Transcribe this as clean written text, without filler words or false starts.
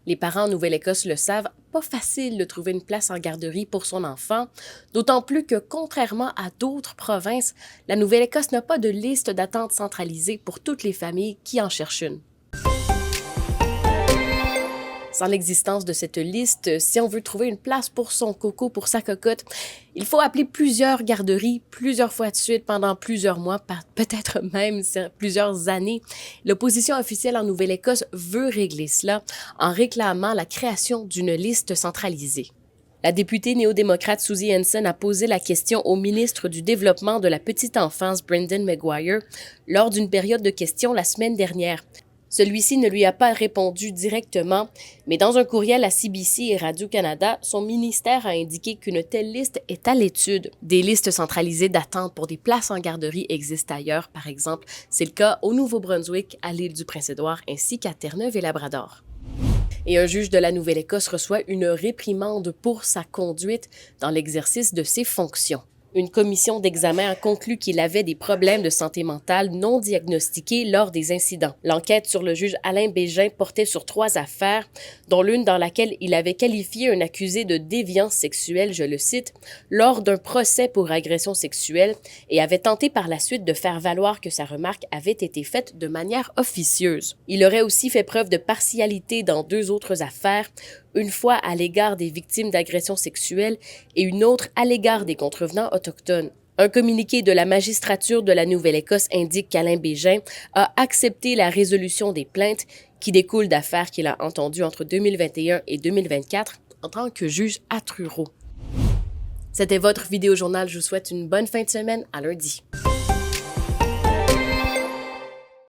Les parents en Nouvelle-Écosse le savent, pas facile de trouver une place en garderie pour son enfant, d'autant plus que, contrairement à d'autres provinces, la Nouvelle-Écosse n'a pas de liste d'attente centralisée pour toutes les familles qui en cherchent une. Sans l'existence de cette liste, si on veut trouver une place pour son coco, pour sa cocotte, il faut appeler plusieurs garderies, plusieurs fois de suite, pendant plusieurs mois, peut-être même plusieurs années. L'opposition officielle en Nouvelle-Écosse veut régler cela en réclamant la création d'une liste centralisée. La députée néo-démocrate Susie Hansen a posé la question au ministre du Développement de la petite enfance, Brendan Maguire, lors d'une période de questions la semaine dernière. Celui-ci ne lui a pas répondu directement, mais dans un courriel à CBC et Radio-Canada, son ministère a indiqué qu'une telle liste est à l'étude. Des listes centralisées d'attente pour des places en garderie existent ailleurs, par exemple. C'est le cas au Nouveau-Brunswick, à l'île du Prince-Édouard ainsi qu'à Terre-Neuve et Labrador. Et un juge de la Nouvelle-Écosse reçoit une réprimande pour sa conduite dans l'exercice de ses fonctions. Une commission d'examen a conclu qu'il avait des problèmes de santé mentale non diagnostiqués lors des incidents. L'enquête sur le juge Alain Bégin portait sur 3 affaires, dont l'une dans laquelle il avait qualifié un accusé de déviance sexuelle, je le cite, lors d'un procès pour agression sexuelle et avait tenté par la suite de faire valoir que sa remarque avait été faite de manière officieuse. Il aurait aussi fait preuve de partialité dans 2 autres affaires, une fois à l'égard des victimes d'agressions sexuelles et une autre à l'égard des contrevenants autochtones. Un communiqué de la magistrature de la Nouvelle-Écosse indique qu'Alain Bégin a accepté la résolution des plaintes qui découlent d'affaires qu'il a entendues entre 2021 et 2024 en tant que juge à Truro. C'était votre vidéo journal. Je vous souhaite une bonne fin de semaine. À lundi.